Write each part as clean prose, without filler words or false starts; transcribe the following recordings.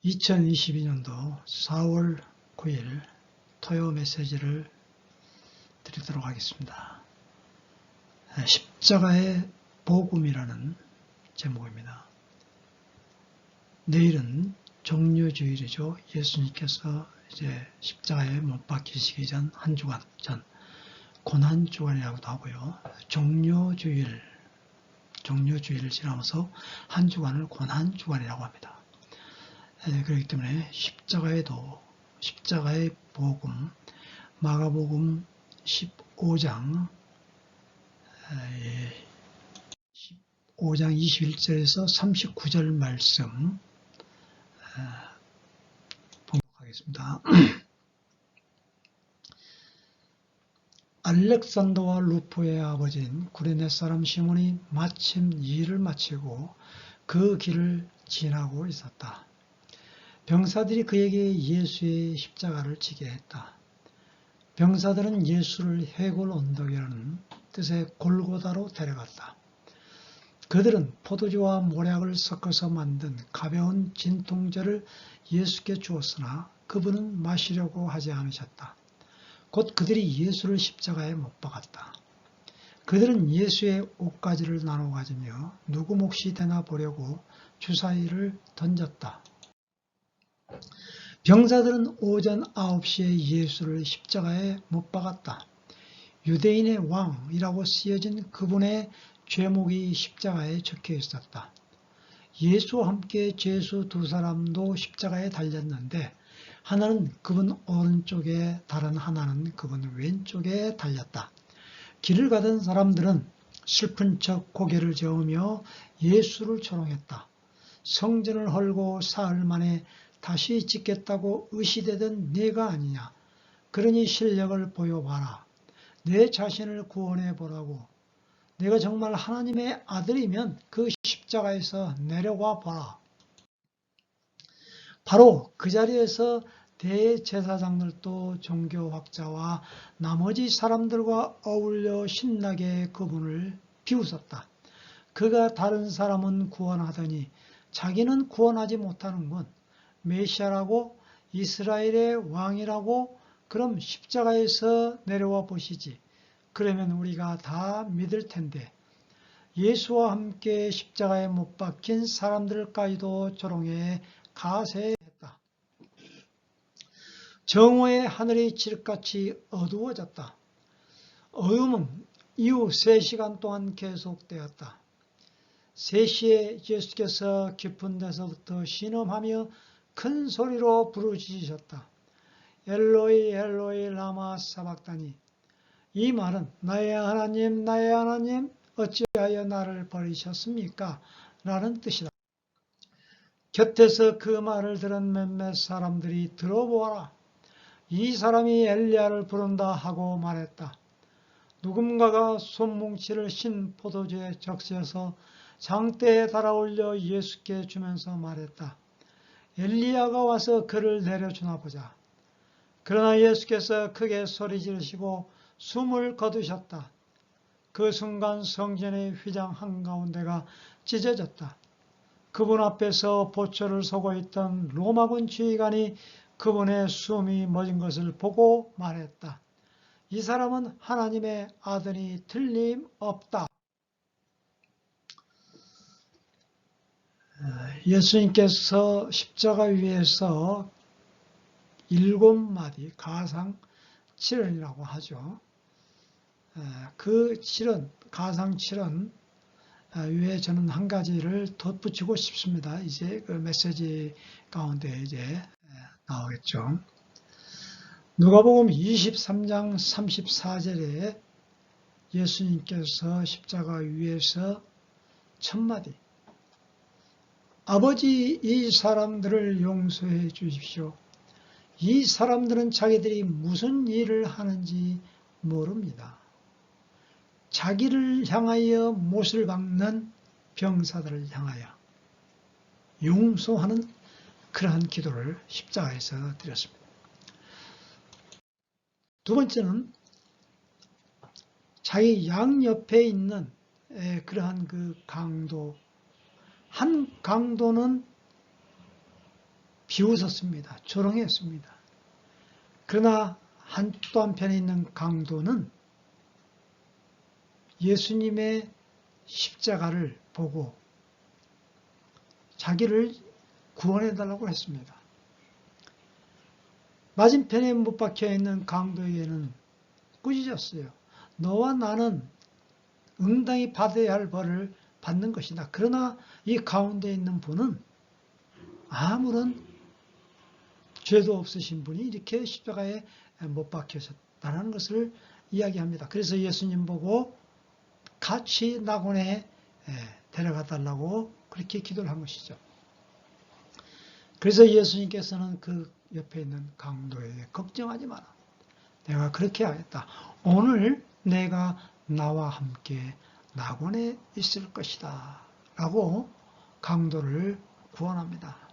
2022년도 4월 9일 토요 메시지를 드리도록 하겠습니다. 십자가의 복음이라는 제목입니다. 내일은 종료주일이죠. 예수님께서 이제 십자가에 못 박히시기 전 한 주간 전 고난주간이라고도 하고요. 종료주일을 지나면서 한 주간을 고난주간이라고 합니다. 그렇기 때문에 십자가의 복음, 마가복음 15장 21절에서 39절 말씀 봉독하겠습니다. 알렉산더와 루포의 아버지인 구레네 사람 시몬이 마침 일을 마치고 그 길을 지나고 있었다. 병사들이 그에게 예수의 십자가를 지게 했다. 병사들은 예수를 해골 언덕이라는 뜻의 골고다로 데려갔다. 그들은 포도주와 모략을 섞어서 만든 가벼운 진통제를 예수께 주었으나 그분은 마시려고 하지 않으셨다. 곧 그들이 예수를 십자가에 못 박았다. 그들은 예수의 옷가지를 나눠 가지며 누구 몫이 되나 보려고 주사위를 던졌다. 병사들은 오전 9시에 예수를 십자가에 못 박았다. 유대인의 왕이라고 쓰여진 그분의 죄목이 십자가에 적혀 있었다. 예수와 함께 죄수 두 사람도 십자가에 달렸는데 하나는 그분 오른쪽에 다른 하나는 그분 왼쪽에 달렸다. 길을 가던 사람들은 슬픈 척 고개를 저으며 예수를 조롱했다. 성전을 헐고 사흘 만에 다시 짓겠다고 의시되던 네가 아니냐. 그러니 실력을 보여봐라. 내 자신을 구원해 보라고. 내가 정말 하나님의 아들이면 그 십자가에서 내려와 보라. 바로 그 자리에서 대제사장들도 종교학자와 나머지 사람들과 어울려 신나게 그분을 비웃었다. 그가 다른 사람은 구원하더니 자기는 구원하지 못하는군. 메시아라고 이스라엘의 왕이라고 그럼 십자가에서 내려와 보시지. 그러면 우리가 다 믿을 텐데. 예수와 함께 십자가에 못 박힌 사람들까지도 조롱해 가세했다. 정오에 하늘이 칠흑같이 어두워졌다. 어둠은 이후 3시간 동안 계속되었다. 3시에 예수께서 깊은 데서부터 신음하며 큰 소리로 부르짖으셨다. 엘로이 엘로이 라마 사박다니. 이 말은 나의 하나님 나의 하나님 어찌하여 나를 버리셨습니까? 라는 뜻이다. 곁에서 그 말을 들은 몇몇 사람들이 들어보아라. 이 사람이 엘리야를 부른다 하고 말했다. 누군가가 손뭉치를 신 포도주에 적셔서 장대에 달아올려 예수께 주면서 말했다. 엘리야가 와서 그를 내려주나 보자. 그러나 예수께서 크게 소리 지르시고 숨을 거두셨다. 그 순간 성전의 휘장 한가운데가 찢어졌다. 그분 앞에서 보초를 서고 있던 로마군 지휘관이 그분의 숨이 멎은 것을 보고 말했다. 이 사람은 하나님의 아들이 틀림없다. 예수님께서 십자가 위에서 7마디 가상 7언이라고 하죠. 그 7언, 가상 7언 위에 저는 한 가지를 덧붙이고 싶습니다. 이제 그 메시지 가운데 이제 나오겠죠. 누가복음 23장 34절에 예수님께서 십자가 위에서 첫마디 아버지 이 사람들을 용서해 주십시오. 이 사람들은 자기들이 무슨 일을 하는지 모릅니다. 자기를 향하여 못을 박는 병사들을 향하여 용서하는 그러한 기도를 십자가에서 드렸습니다. 두 번째는 자기 양옆에 있는 그러한 그 강도, 한 강도는 비웃었습니다. 조롱했습니다. 그러나 또 한편에 있는 강도는 예수님의 십자가를 보고 자기를 구원해달라고 했습니다. 맞은편에 못 박혀있는 강도에게는 꾸짖었어요. 너와 나는 응당히 받아야 할 벌을 받는 것이다. 그러나 이 가운데 있는 분은 아무런 죄도 없으신 분이 이렇게 십자가에 못 박히셨다는 것을 이야기합니다. 그래서 예수님 보고 같이 낙원에 데려가 달라고 그렇게 기도를 한 것이죠. 그래서 예수님께서는 그 옆에 있는 강도에게 걱정하지 마라. 내가 그렇게 하겠다. 오늘 내가 나와 함께 낙원에 있을 것이다. 라고 강도를 구원합니다.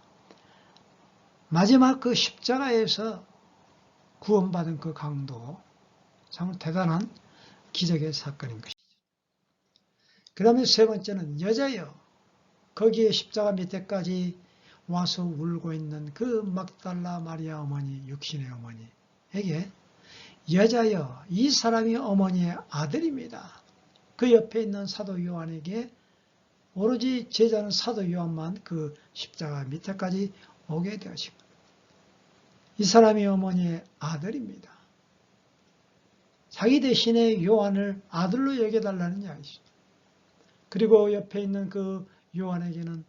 마지막 그 십자가에서 구원받은 그 강도, 참 대단한 기적의 사건인 것이죠. 그 다음에 세 번째는 여자여, 거기에 십자가 밑에까지 와서 울고 있는 그 막달라 마리아 어머니, 육신의 어머니에게 여자여, 이 사람이 어머니의 아들입니다. 그 옆에 있는 사도 요한에게 오로지 제자는 사도 요한만 그 십자가 밑에까지 오게 되었습니다. 이 사람이 어머니의 아들입니다. 자기 대신에 요한을 아들로 여겨달라는 이야기죠. 그리고 옆에 있는 그 요한에게는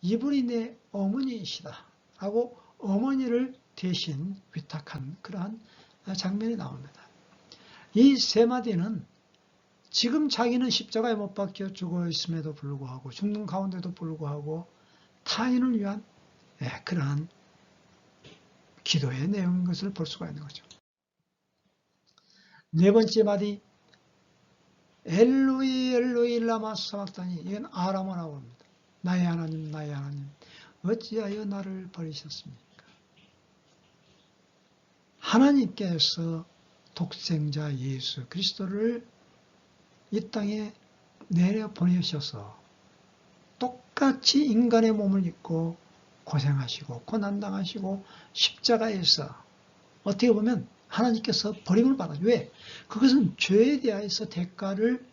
이분이 내 어머니이시다 하고 어머니를 대신 위탁한 그러한 장면이 나옵니다. 이 세 마디는 지금 자기는 십자가에 못 박혀 죽어 있음에도 불구하고 죽는 가운데도 불구하고 타인을 위한 그러한 기도의 내용인 것을 볼 수가 있는 거죠. 네 번째 마디 엘로이 엘로이 라마 사박다니, 이건 아람어라고 합니다. 나의 하나님 나의 하나님 어찌하여 나를 버리셨습니까? 하나님께서 독생자 예수 그리스도를 이 땅에 내려 보내셔서 똑같이 인간의 몸을 입고 고생하시고 고난당하시고 십자가에서 어떻게 보면 하나님께서 버림을 받아요. 왜? 그것은 죄에 대해서 대가를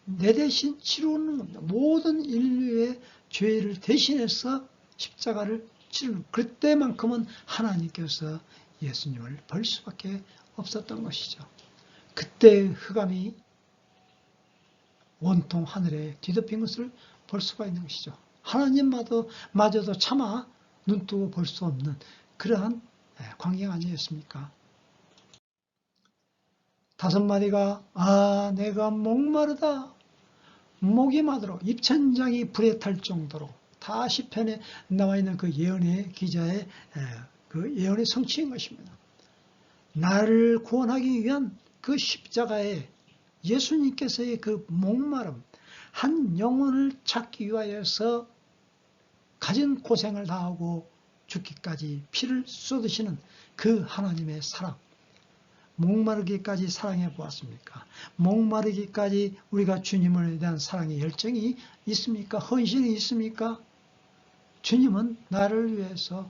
내 대신 치르는 겁니다. 모든 인류의 죄를 대신해서 십자가를 치르는, 그때만큼은 하나님께서 예수님을 벌 수밖에 없었던 것이죠. 그때 흑암이 온통 하늘에 뒤덮인 것을 볼 수가 있는 것이죠. 하나님마저도 차마 눈뜨고 볼 수 없는 그러한 광경 아니었습니까? 다섯 마디가 내가 목마르다, 목이 마르도록 입천장이 불에 탈 정도로 다 시편에 나와 있는 그 예언의 기자의 그 예언의 성취인 것입니다. 나를 구원하기 위한 그 십자가에 예수님께서의 그 목마름, 한 영혼을 찾기 위하여서 가진 고생을 다하고 죽기까지 피를 쏟으시는 그 하나님의 사랑, 목마르기까지 사랑해 보았습니까? 목마르기까지 우리가 주님에 대한 사랑의 열정이 있습니까? 헌신이 있습니까? 주님은 나를 위해서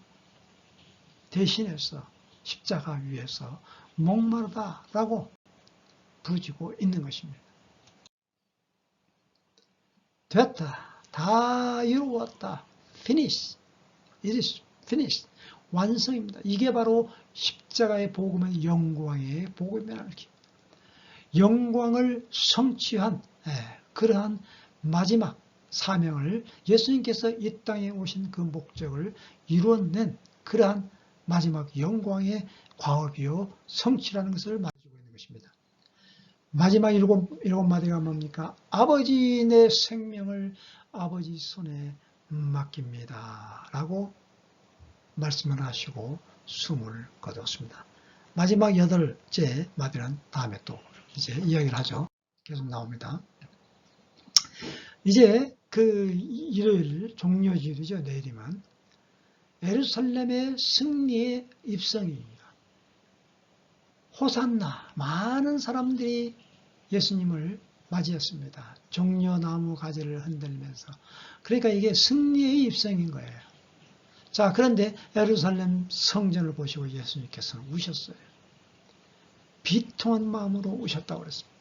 대신해서 십자가 위에서 목마르다라고 부르짖고 있는 것입니다. 됐다. 다 이루었다. Finish. It is finished. 완성입니다. 이게 바로 십자가의 복음의 영광의 복음이라는 게, 영광을 성취한 그러한 마지막 사명을 예수님께서 이 땅에 오신 그 목적을 이루어낸 그러한 마지막 영광의 과업이요 성취라는 것을 말해주고 있는 것입니다. 마지막 일곱 마디가 뭡니까? 아버지 내 생명을 아버지 손에 맡깁니다 라고 말씀을 하시고 숨을 거두었습니다. 마지막 여덟째 마디는 다음에 또 이제 이야기를 하죠. 계속 나옵니다. 이제 그 일요일 종료주일이죠. 내일이면 예루살렘의 승리의 입성입니다. 호산나, 많은 사람들이 예수님을 맞이했습니다. 종려나무 가지를 흔들면서. 그러니까 이게 승리의 입성인 거예요. 자, 그런데 예루살렘 성전을 보시고 예수님께서는 우셨어요. 비통한 마음으로 우셨다고 그랬습니다.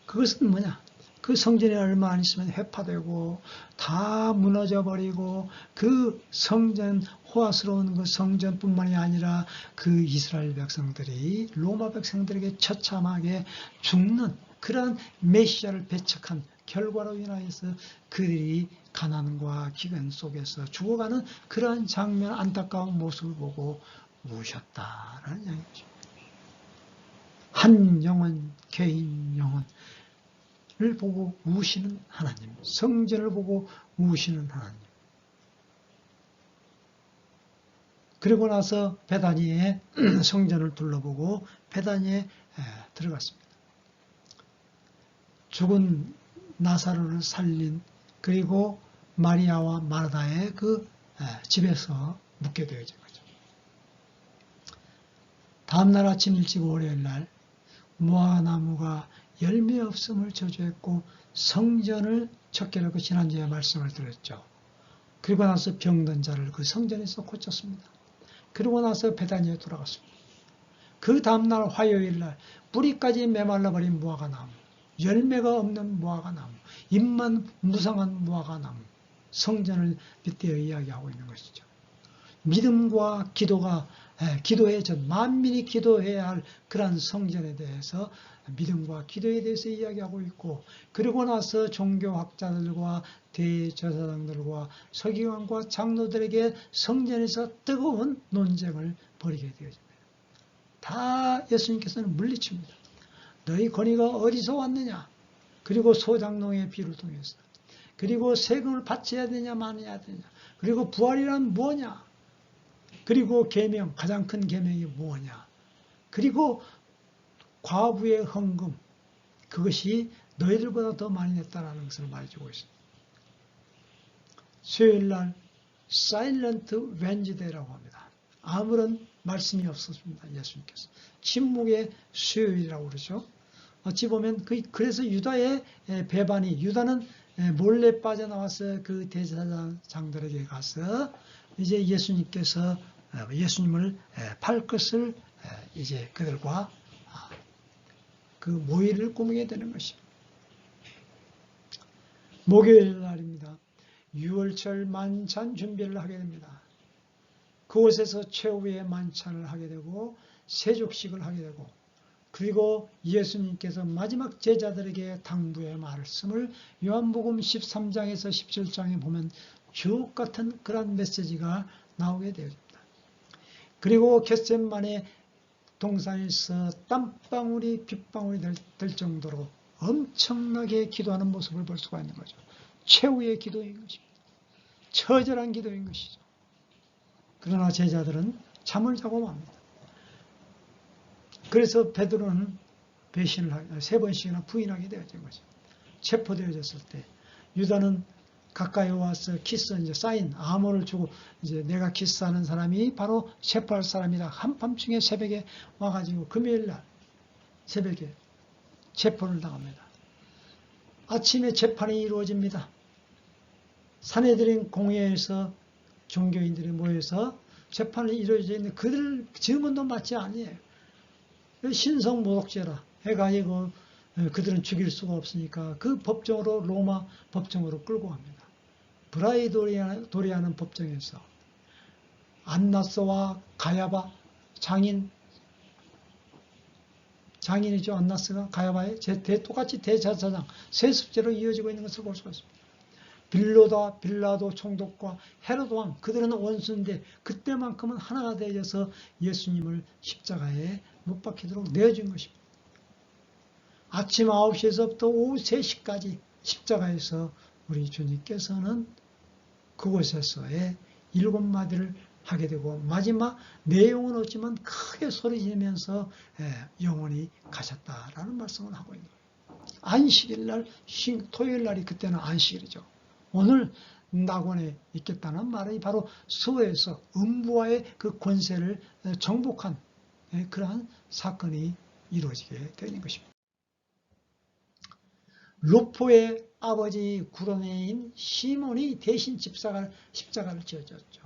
그것은 뭐냐? 그 성전이 얼마 안 있으면 회파되고 다 무너져 버리고 그 성전, 호화스러운 그 성전뿐만이 아니라 그 이스라엘 백성들이 로마 백성들에게 처참하게 죽는 그런 메시아를 배척한 결과로 인하여서 그들이 가난과 기근 속에서 죽어가는 그러한 장면, 안타까운 모습을 보고 우셨다라는 이야기죠. 한 영혼, 개인 영혼을 보고 우시는 하나님, 성전을 보고 우시는 하나님. 그리고 나서 베다니에 성전을 둘러보고 베다니에 들어갔습니다. 죽은 나사로를 살린, 그리고 마리아와 마르다의 그 집에서 묵게 되어진 거죠. 다음날 아침 일찍 월요일날 무화과나무가 열매 없음을 저주했고 성전을 척결하고 그 지난주에 말씀을 드렸죠. 그리고 나서 병든 자를 그 성전에서 고쳤습니다. 그리고 나서 베다니에 돌아갔습니다. 그 다음날 화요일날 뿌리까지 메말라버린 무화과나무, 열매가 없는 무화과나무, 잎만 무성한 무화과나무, 성전을 빗대어 이야기하고 있는 것이죠. 믿음과 기도가 기도의 전, 만민이 기도해야 할 그러한 성전에 대해서 믿음과 기도에 대해서 이야기하고 있고, 그리고 나서 종교학자들과 대제사장들과 서기관과 장로들에게 성전에서 뜨거운 논쟁을 벌이게 되어집니다. 다 예수님께서는 물리칩니다. 너희 권위가 어디서 왔느냐? 그리고 소장농의 비를 통해서, 그리고 세금을 바쳐야 되냐 마느냐 되냐, 그리고 부활이란 뭐냐, 그리고 계명, 가장 큰 계명이 뭐냐, 그리고 과부의 헌금, 그것이 너희들보다 더 많이 냈다라는 것을 말해주고 있습니다. 수요일날 사일런트 웬즈데이라고 합니다. 아무런 말씀이 없었습니다. 예수님께서 침묵의 수요일이라고 그러죠. 어찌 보면 그래서 유다의 배반이, 유다는 몰래 빠져나와서 그 대제사장들에게 가서 이제 예수님을 팔 것을 이제 그들과 그 모의를 꾸미게 되는 것입니다. 목요일 날입니다. 6월절 만찬 준비를 하게 됩니다. 그곳에서 최후의 만찬을 하게 되고 세족식을 하게 되고, 그리고 예수님께서 마지막 제자들에게 당부의 말씀을 요한복음 13장에서 17장에 보면 주옥 같은 그런 메시지가 나오게 되어집니다. 그리고 겟세마네 동산에서 땀방울이 빗방울이 될 정도로 엄청나게 기도하는 모습을 볼 수가 있는 거죠. 최후의 기도인 것입니다. 처절한 기도인 것이죠. 그러나 제자들은 잠을 자고 맙니다. 그래서 베드로는 배신을 3번씩이나 부인하게 되어진 거죠. 체포되어졌을 때 유다는 가까이 와서 키스, 이제 사인, 암호를 주고, 이제 내가 키스하는 사람이 바로 체포할 사람이다. 한밤중에 새벽에 와가지고 금요일날 새벽에 체포를 당합니다. 아침에 재판이 이루어집니다. 산헤드린 공회에서 종교인들이 모여서 재판이 이루어져 있는데 그들 증언도 맞지 아니에요. 신성모독죄라 해가지고 그들은 죽일 수가 없으니까 그 법정으로, 로마 법정으로 끌고 갑니다. 브라이도리아는 법정에서 안나스와 가야바, 장인이죠. 안나스가 가야바의 똑같이 대제사장, 세습죄로 이어지고 있는 것을 볼 수가 있습니다. 빌라도 총독과 헤롯 왕, 그들은 원수인데 그때만큼은 하나가 되어서 예수님을 십자가에 못 박히도록 내어준 것입니다. 아침 9시에서부터 오후 3시까지 십자가에서 우리 주님께서는 그곳에서의 7마디를 하게 되고, 마지막 내용은 없지만 크게 소리 지르면서 영원히 가셨다라는 말씀을 하고 있는 거예요. 안식일날, 토요일날이 그때는 안식일이죠. 오늘 낙원에 있겠다는 말이 바로 수호에서 음부와의 그 권세를 정복한 그러한 사건이 이루어지게 되는 것입니다. 루포의 아버지 구로네인 시몬이 대신 십자가를 지어줬죠.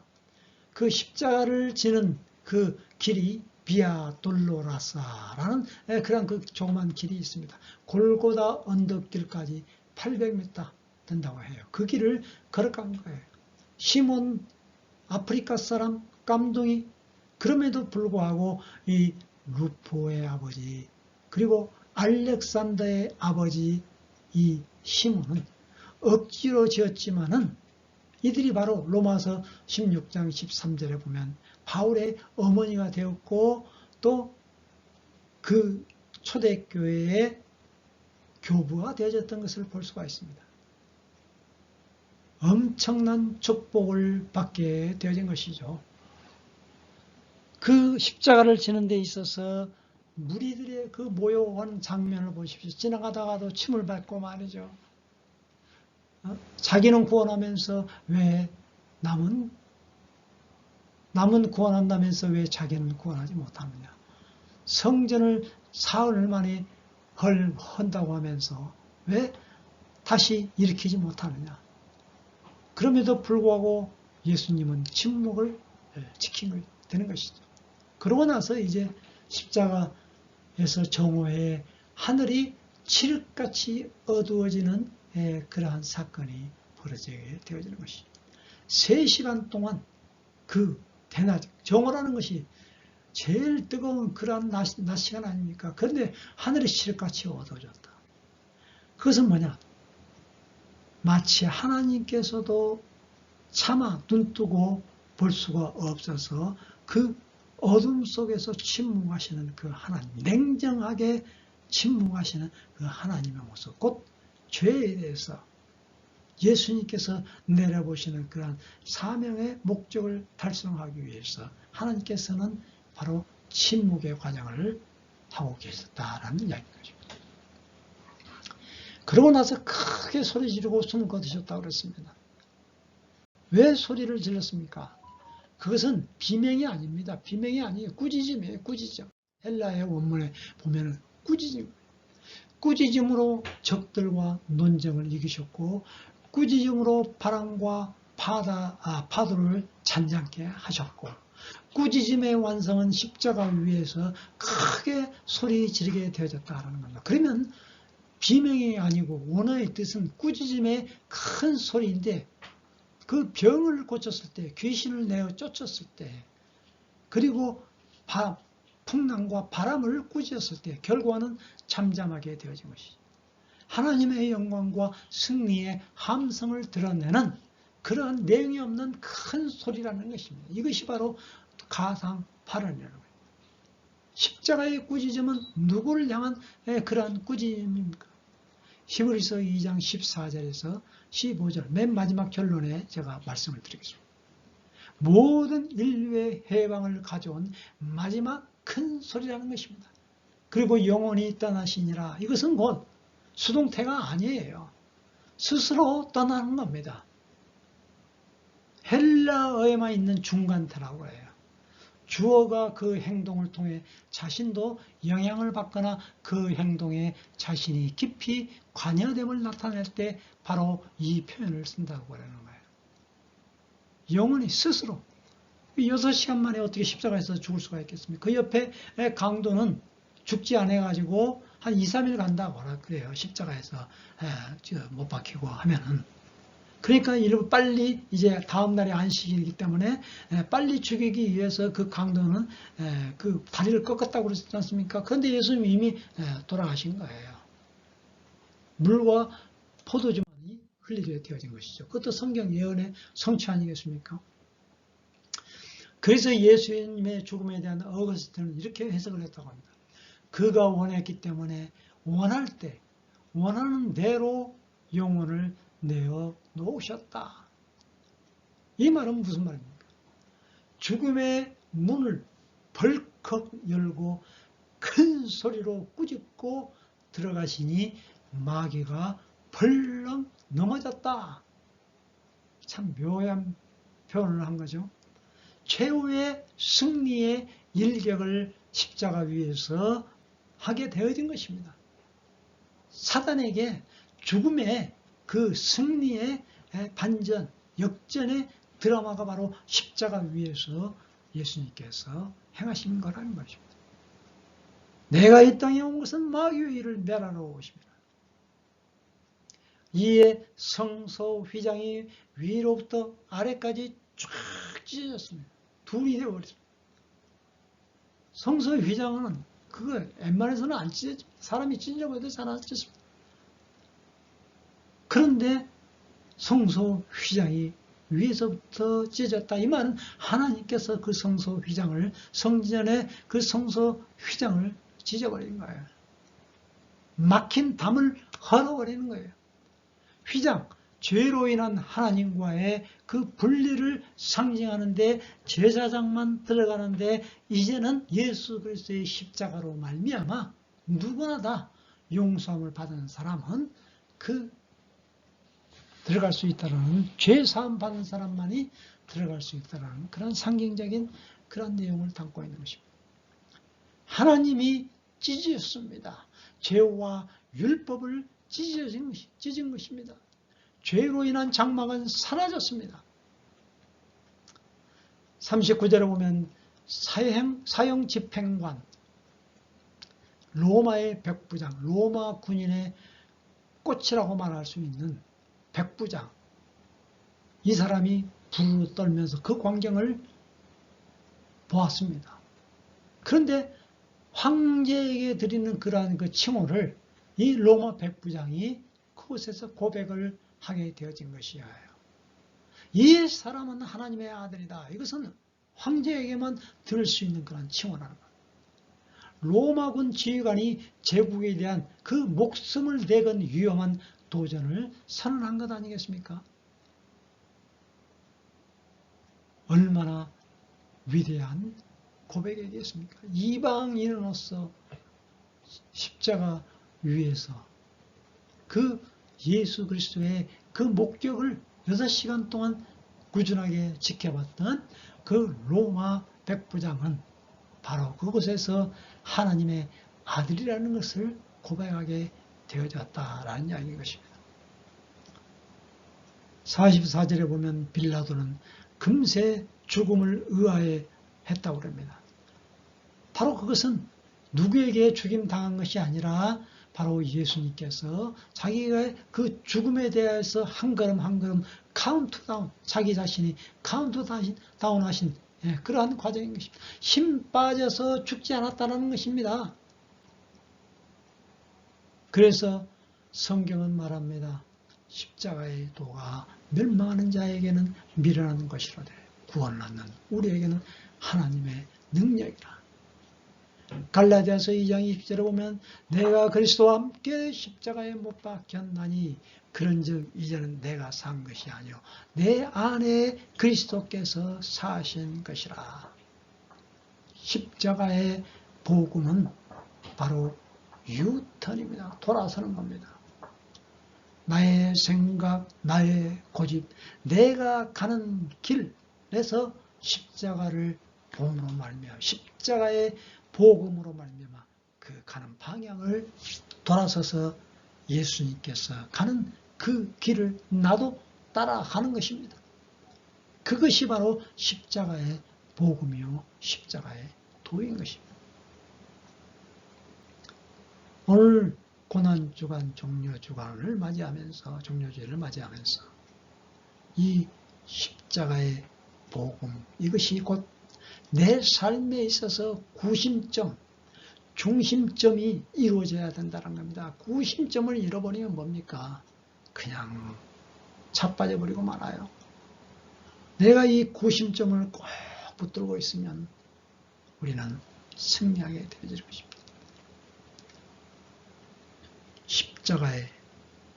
그 십자가를 지는 그 길이 비아 돌로라사라는 그런 그 조그만 길이 있습니다. 골고다 언덕길까지 800m 된다고 해요. 그 길을 걸어간 거예요. 시몬 아프리카 사람 깜둥이, 그럼에도 불구하고 이 루포의 아버지 그리고 알렉산더의 아버지 이 시몬은 억지로 지었지만은 이들이 바로 로마서 16장 13절에 보면 바울의 어머니가 되었고 또 그 초대교회의 교부가 되어졌던 것을 볼 수가 있습니다. 엄청난 축복을 받게 되어진 것이죠. 그 십자가를 지는 데 있어서 무리들의 그 모여온 장면을 보십시오. 지나가다가도 침을 밟고 말이죠. 자기는 구원하면서 왜 남은 구원한다면서 왜 자기는 구원하지 못하느냐. 성전을 사흘 만에 헌다고 하면서 왜 다시 일으키지 못하느냐. 그럼에도 불구하고 예수님은 침묵을 지키게 되는 것이죠. 그러고 나서 이제 십자가에서 정오에 하늘이 칠흑같이 어두워지는 그러한 사건이 벌어지게 되어지는 것이죠. 3시간 동안 그 대낮, 정오라는 것이 제일 뜨거운 그러한 낮 시간 아닙니까? 그런데 하늘이 칠흑같이 어두워졌다. 그것은 뭐냐? 마치 하나님께서도 차마 눈뜨고 볼 수가 없어서 그 어둠 속에서 침묵하시는 그 하나님, 냉정하게 침묵하시는 그 하나님의 모습, 곧 죄에 대해서 예수님께서 내려보시는 그러한 사명의 목적을 달성하기 위해서 하나님께서는 바로 침묵의 과정을 하고 계셨다라는 이야기인 것입니다. 그러고 나서 크게 소리 지르고 숨을 거두셨다고 그랬습니다. 왜 소리를 질렀습니까? 그것은 비명이 아닙니다. 비명이 아니에요. 꾸짖음이에요. 꾸짖음. 헬라의 원문에 보면은 꾸짖음. 꾸짖음으로 적들과 논쟁을 이기셨고 꾸짖음으로 바람과 파도를 잔잔케 하셨고 꾸짖음의 완성은 십자가 위에서 크게 소리 지르게 되어졌다는 겁니다. 그러면 비명이 아니고 원어의 뜻은 꾸짖음의 큰 소리인데 그 병을 고쳤을 때, 귀신을 내어 쫓았을 때, 그리고 풍랑과 바람을 꾸짖었을 때 결과는 잠잠하게 되어진 것이죠. 하나님의 영광과 승리의 함성을 드러내는 그러한 내용이 없는 큰 소리라는 것입니다. 이것이 바로 가상 8원이라는 거예요. 십자가의 꾸짖음은 누구를 향한 그러한 꾸짖음입니까? 히브리서 2장 14절에서 15절 맨 마지막 결론에 제가 말씀을 드리겠습니다. 모든 인류의 해방을 가져온 마지막 큰 소리라는 것입니다. 그리고 영원히 떠나시니라. 이것은 곧 수동태가 아니에요. 스스로 떠나는 겁니다. 헬라어에만 있는 중간태라고 해요. 주어가 그 행동을 통해 자신도 영향을 받거나 그 행동에 자신이 깊이 관여됨을 나타낼 때 바로 이 표현을 쓴다고 하는 거예요. 영혼이 스스로 6시간 만에 어떻게 십자가에서 죽을 수가 있겠습니까? 그 옆에 강도는 죽지 않아가지고 한 2, 3일 간다고 그래요. 십자가에서 못 박히고 하면은. 그러니까 빨리 이제 다음 날이 안식이기 때문에 빨리 죽이기 위해서 그 강도는 그 다리를 꺾었다고 그러지 않습니까? 그런데 예수님이 이미 돌아가신 거예요. 물과 포도주만이 흘리게 되어진 것이죠. 그것도 성경 예언의 성취 아니겠습니까? 그래서 예수님의 죽음에 대한 어거스틴은 이렇게 해석을 했다고 합니다. 그가 원했기 때문에 원할 때 원하는 대로 영혼을 내어 놓으셨다. 이 말은 무슨 말입니까? 죽음의 문을 벌컥 열고 큰 소리로 꾸짖고 들어가시니 마귀가 벌렁 넘어졌다. 참 묘한 표현을 한 거죠. 최후의 승리의 일격을 십자가 위에서 하게 되어진 것입니다. 사단에게 죽음의 그 승리의 반전, 역전의 드라마가 바로 십자가 위에서 예수님께서 행하신 거라는 것입니다. 내가 이 땅에 온 것은 마귀의 일을 멸하러 오십니다. 이에 성소 휘장이 위로부터 아래까지 쫙 찢어졌습니다. 둘이 되어버렸습니다. 성소 휘장은 그거 웬만해서는 안 찢어집니다. 사람이 찢어버려도 잘 안 찢어집니다. 그런데 성소 휘장이 위에서부터 찢어졌다. 이 말은 하나님께서 그 성소 휘장을, 성전의 그 성소 휘장을 찢어버린 거예요. 막힌 담을 헐어버리는 거예요. 휘장, 죄로 인한 하나님과의 그 분리를 상징하는데 제사장만 들어가는데 이제는 예수 그리스도의 십자가로 말미암아 누구나 다 용서함을 받은 사람은 그 들어갈 수 있다는, 죄사함 받은 사람만이 들어갈 수 있다는 그런 상징적인 그런 내용을 담고 있는 것입니다. 하나님이 찢으셨습니다. 죄와 율법을 찢은 것입니다. 죄로 인한 장막은 사라졌습니다. 39절에 보면 사형 집행관, 로마의 백부장, 로마 군인의 꽃이라고 말할 수 있는 백부장, 이 사람이 부르르 떨면서 그 광경을 보았습니다. 그런데 황제에게 드리는 그러한 그 칭호를 이 로마 백부장이 그곳에서 고백을 하게 되어진 것이에요. 이 사람은 하나님의 아들이다. 이것은 황제에게만 들을 수 있는 그런 칭호라는 것. 로마군 지휘관이 제국에 대한 그 목숨을 내건 위험한 도전을 선언한 것 아니겠습니까? 얼마나 위대한 고백이겠습니까? 이방인으로서 십자가 위에서 그 예수 그리스도의 그 목격을 6시간 동안 꾸준하게 지켜봤던 그 로마 백부장은 바로 그곳에서 하나님의 아들이라는 것을 고백하게 되어졌다라는 이야기인 것입니다. 44절에 보면 빌라도는 금세 죽음을 의아해 했다고 합니다. 바로 그것은 누구에게 죽임 당한 것이 아니라 바로 예수님께서 자기가 그 죽음에 대해서 한 걸음 한 걸음 카운트다운, 자기 자신이 카운트다운 하신 그러한 과정인 것입니다. 힘 빠져서 죽지 않았다는 것입니다. 그래서 성경은 말합니다. 십자가의 도가 멸망하는 자에게는 미련한 것이로되 구원을 얻는 우리에게는 하나님의 능력이라. 갈라디아서 2장 20절에 보면 내가 그리스도와 함께 십자가에 못 박혔나니 그런즉 이제는 내가 산 것이 아니요 내 안에 그리스도께서 사신 것이라. 십자가의 복음은 바로 유턴입니다. 돌아서는 겁니다. 나의 생각, 나의 고집, 내가 가는 길에서 십자가를 복음으로 말미암아 십자가의 복음으로 말미암아 그 가는 방향을 돌아서서 예수님께서 가는 그 길을 나도 따라가는 것입니다. 그것이 바로 십자가의 복음이요 십자가의 도인 것입니다. 오늘 고난주간 종료주간을 맞이하면서 종료주일을 맞이하면서 이 십자가의 복음, 이것이 곧 내 삶에 있어서 구심점, 중심점이 이루어져야 된다는 겁니다. 구심점을 잃어버리면 뭡니까? 그냥 자빠져버리고 말아요. 내가 이 구심점을 꼭 붙들고 있으면 우리는 승리하게 되어질 것입니다. 십자가의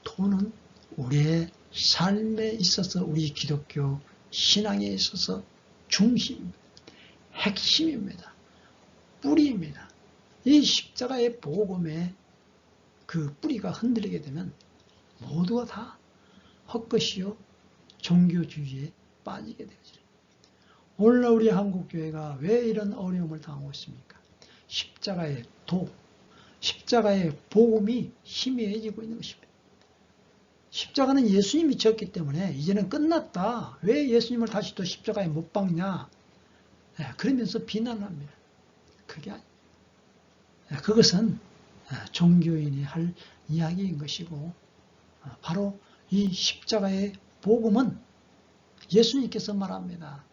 도는 우리의 삶에 있어서 우리 기독교 신앙에 있어서 중심입니다. 핵심입니다. 뿌리입니다. 이 십자가의 복음의 그 뿌리가 흔들리게 되면 모두가 다 헛것이요 종교주의에 빠지게 되죠. 오늘날 우리 한국교회가 왜 이런 어려움을 당하고 있습니까? 십자가의 도, 십자가의 복음이 희미해지고 있는 것입니다. 십자가는 예수님이 지었기 때문에 이제는 끝났다. 왜 예수님을 다시 또 십자가에 못 박냐? 그러면서 비난합니다. 그게 아니에요. 그것은 종교인이 할 이야기인 것이고, 바로 이 십자가의 복음은 예수님께서 말합니다.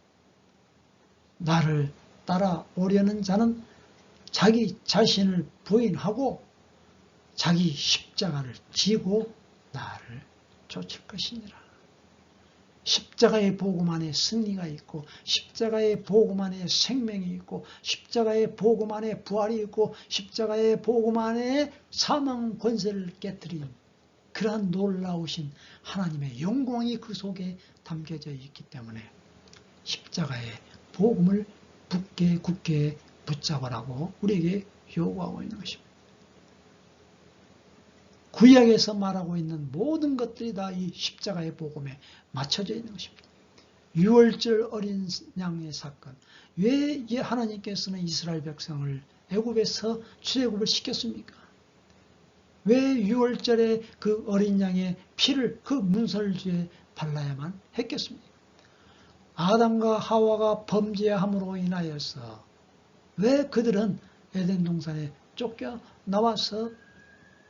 나를 따라오려는 자는 자기 자신을 부인하고 자기 십자가를 지고 나를 쫓을 것이니라. 십자가의 복음 안에 승리가 있고, 십자가의 복음 안에 생명이 있고, 십자가의 복음 안에 부활이 있고, 십자가의 복음 안에 사망 권세를 깨뜨린 그러한 놀라우신 하나님의 영광이 그 속에 담겨져 있기 때문에 십자가의 복음을 굳게 붙잡으라고 우리에게 요구하고 있는 것입니다. 구약에서 말하고 있는 모든 것들이 다 이 십자가의 복음에 맞춰져 있는 것입니다. 유월절 어린 양의 사건, 왜 하나님께서는 이스라엘 백성을 애굽에서 출애굽을 시켰습니까? 왜 유월절에 그 어린 양의 피를 그 문설주에 발라야만 했겠습니까? 아담과 하와가 범죄함으로 인하여서 왜 그들은 에덴 동산에 쫓겨 나와서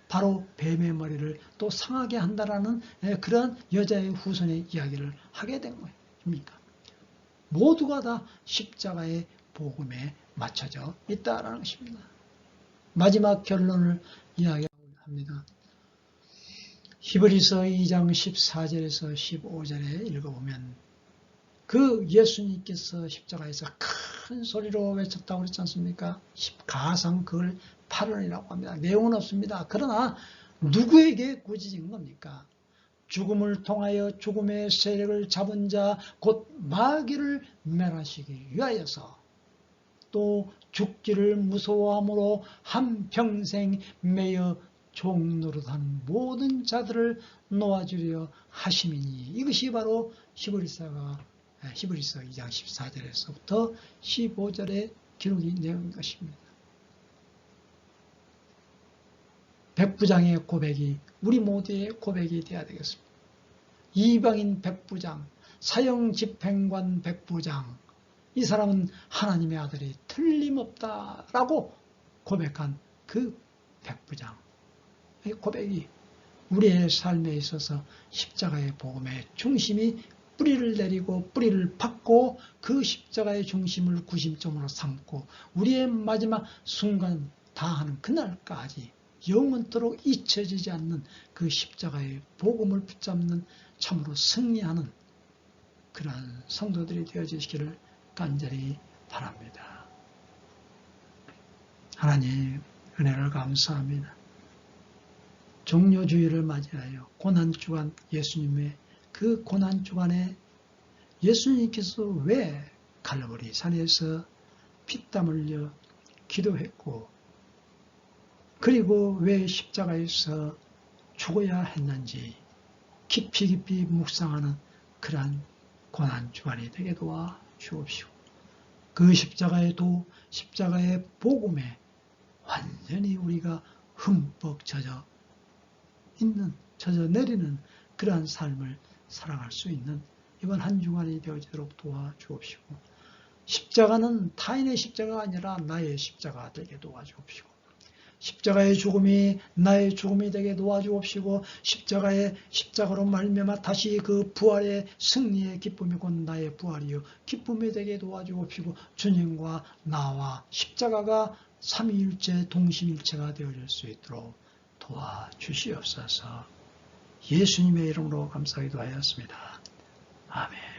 바로 뱀의 머리를 또 상하게 한다라는 그런 여자의 후손의 이야기를 하게 된 것입니까? 모두가 다 십자가의 복음에 맞춰져 있다라는 것입니다. 마지막 결론을 이야기합니다. 히브리서 2장 14절에서 15절에 읽어보면 그 예수님께서 십자가에서 큰 소리로 외쳤다고 그랬지 않습니까? 가상 그걸 8원이라고 합니다. 내용은 없습니다. 그러나 누구에게 꾸짖은 겁니까? 죽음을 통하여 죽음의 세력을 잡은 자 곧 마귀를 멸하시기 위하여서 또 죽기를 무서워함으로 한평생 매여 종노릇하는 모든 자들을 놓아주려 하심이니, 이것이 바로 히브리서 2장 14절에서부터 15절의 기록이 내용인 것입니다. 백부장의 고백이 우리 모두의 고백이 되어야 되겠습니다. 이방인 백부장, 사형집행관 백부장, 이 사람은 하나님의 아들이 틀림없다라고 고백한 그 백부장의 고백이 우리의 삶에 있어서 십자가의 복음의 중심이 뿌리를 내리고 뿌리를 받고 그 십자가의 중심을 구심점으로 삼고 우리의 마지막 순간 다하는 그날까지 영원토록 잊혀지지 않는 그 십자가의 복음을 붙잡는 참으로 승리하는 그러한 성도들이 되어지시기를 간절히 바랍니다. 하나님 은혜를 감사합니다. 종료주의를 맞이하여 고난주간 예수님의 그 고난주간에 예수님께서 왜 갈보리 산에서 피땀 흘려 기도했고 그리고 왜 십자가에서 죽어야 했는지 깊이 묵상하는 그러한 고난주간이 되게 도와 주옵시고 그 십자가의 복음에 완전히 우리가 흠뻑 젖어 내리는 그러한 삶을 살아갈 수 있는 이번 한 주간이 되어지도록 도와주옵시고 십자가는 타인의 십자가가 아니라 나의 십자가가 되게 도와주옵시고 십자가의 죽음이 나의 죽음이 되게 도와주옵시고 십자가로 말미암아 다시 그 부활의 승리의 기쁨이 곧 나의 부활이요 기쁨이 되게 도와주옵시고 주님과 나와 십자가가 삼위일체 동심일체가 되어질 수 있도록 도와주시옵소서. 예수님의 이름으로 감사기도 하였습니다. 아멘.